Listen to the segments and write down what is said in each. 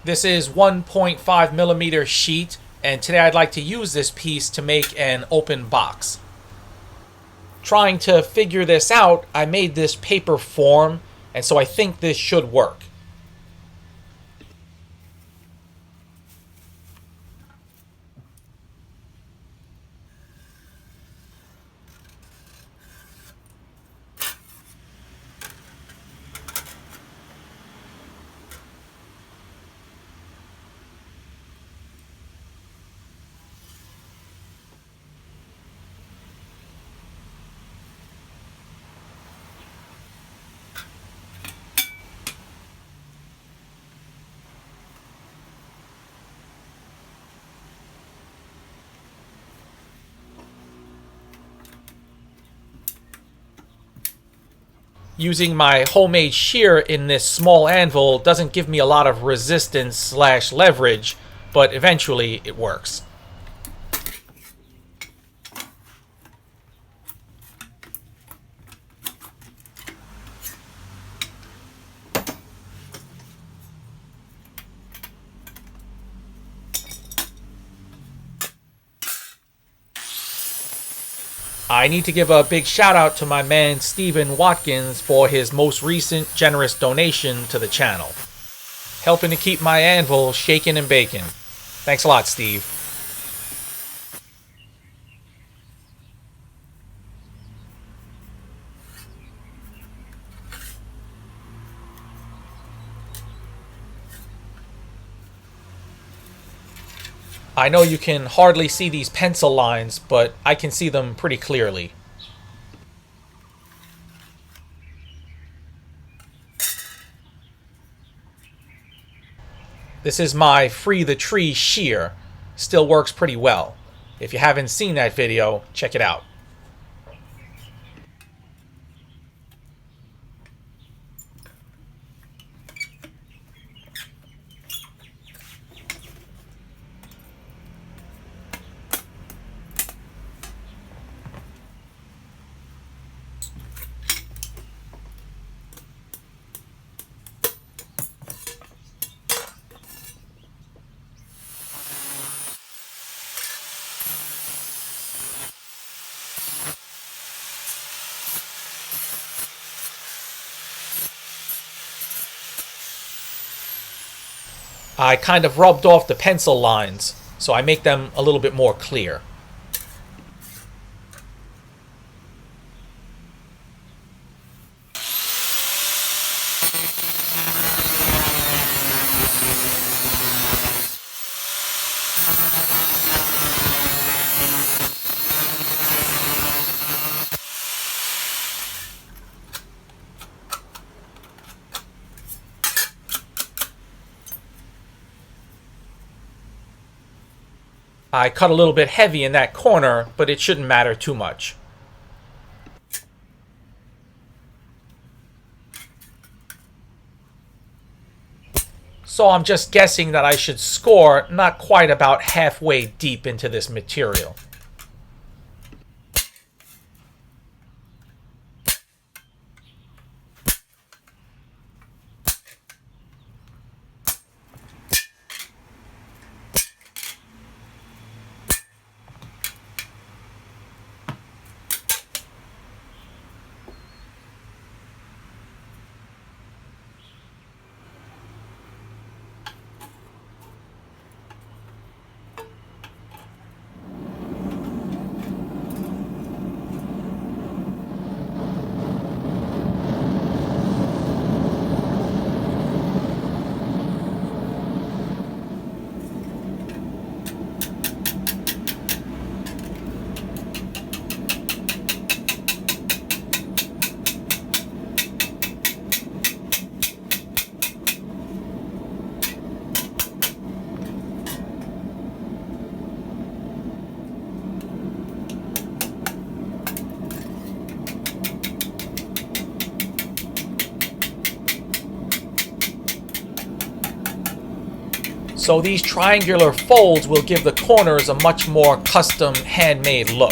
This is 1.5 millimeter sheet, and today I'd like to use this piece to make an open box. Trying to figure this out, I made this paper form, and so I think this should work. Using my homemade shear in this small anvil doesn't give me a lot of resistance slash leverage, but eventually it works. I need to give a big shout out to my man Stephen Watkins for his most recent generous donation to the channel, helping to keep my anvil shaking and baking. Thanks a lot, Steve. I know you can hardly see these pencil lines, but I can see them pretty clearly. This is my Free the Tree shear. Still works pretty well. If you haven't seen that video, check it out. I kind of rubbed off the pencil lines, so I make them a little bit more clear. I cut a little bit heavy in that corner, but it shouldn't matter too much. So I'm just guessing that I should score not quite about halfway deep into this material. So these triangular folds will give the corners a much more custom handmade look.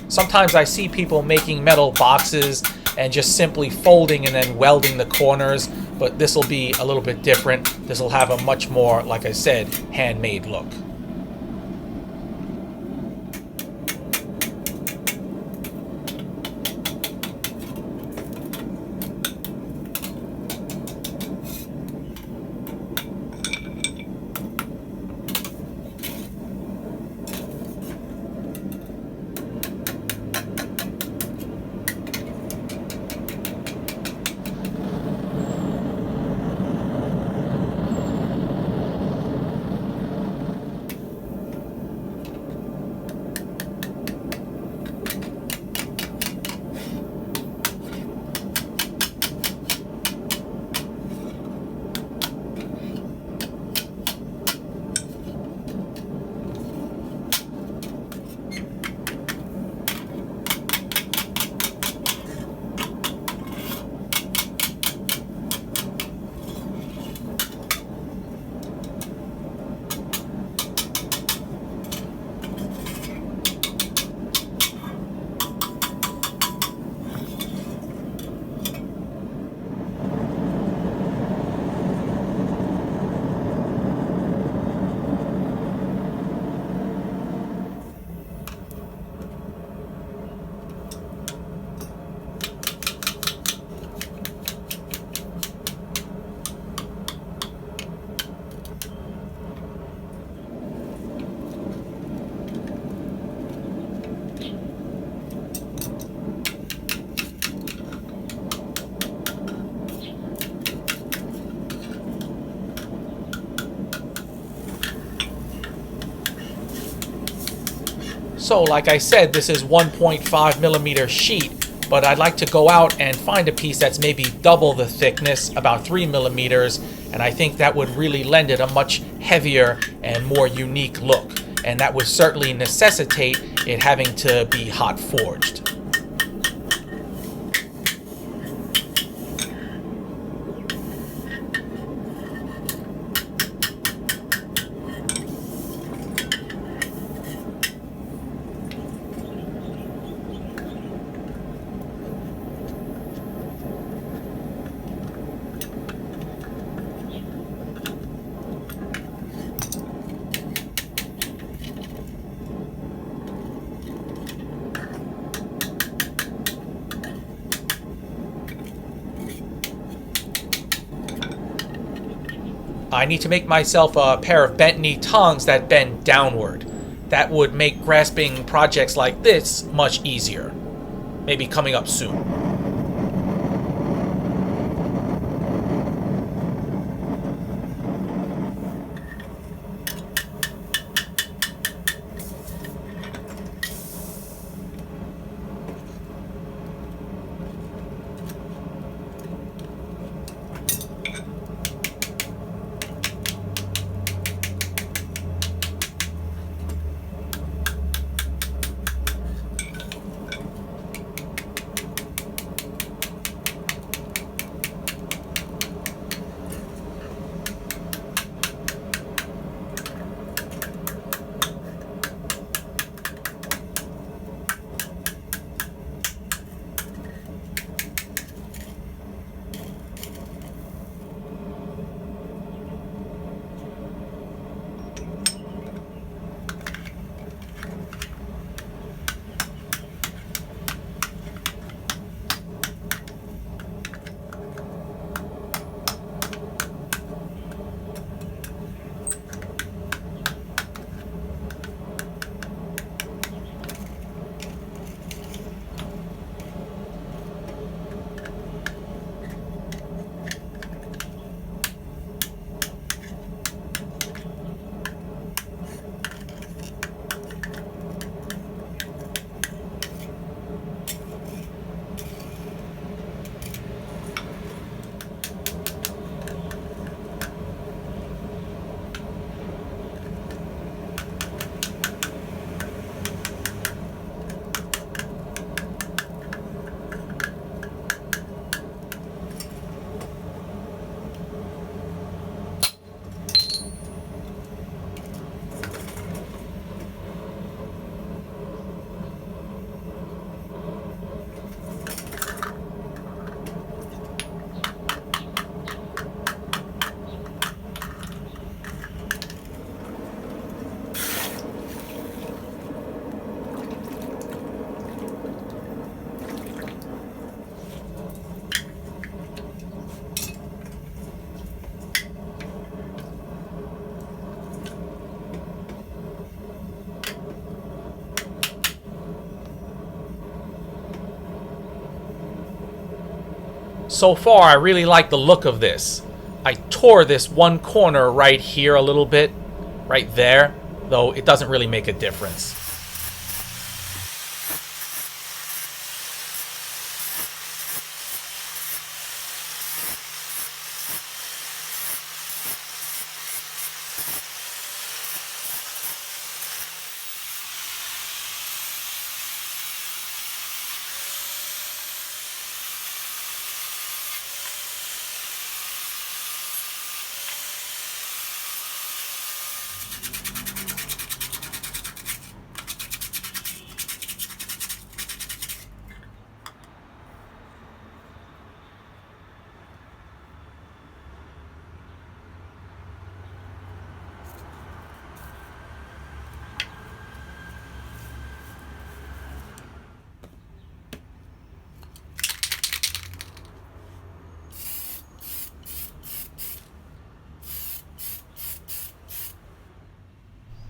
Sometimes I see people making metal boxes and just simply folding and then welding the corners, but this will be a little bit different. This will have a much more, like I said, handmade look. So like I said, this is 1.5 millimeter sheet, but I'd like to go out and find a piece that's maybe double the thickness, about 3 millimeters, and I think that would really lend it a much heavier and more unique look, and that would certainly necessitate it having to be hot forged. I need to make myself a pair of bent knee tongs that bend downward. That would make grasping projects like this much easier. Maybe coming up soon. So far, I really like the look of this. I tore this one corner right here a little bit, right there, though it doesn't really make a difference.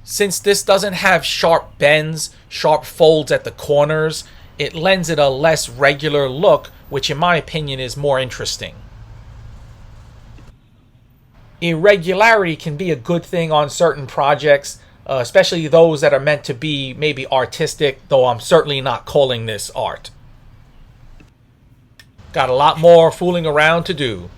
Since this doesn't have sharp bends, sharp folds at the corners, it lends it a less regular look, which in my opinion is more interesting. Irregularity can be a good thing on certain projects, especially those that are meant to be maybe artistic, though I'm certainly not calling this art. Got a lot more fooling around to do.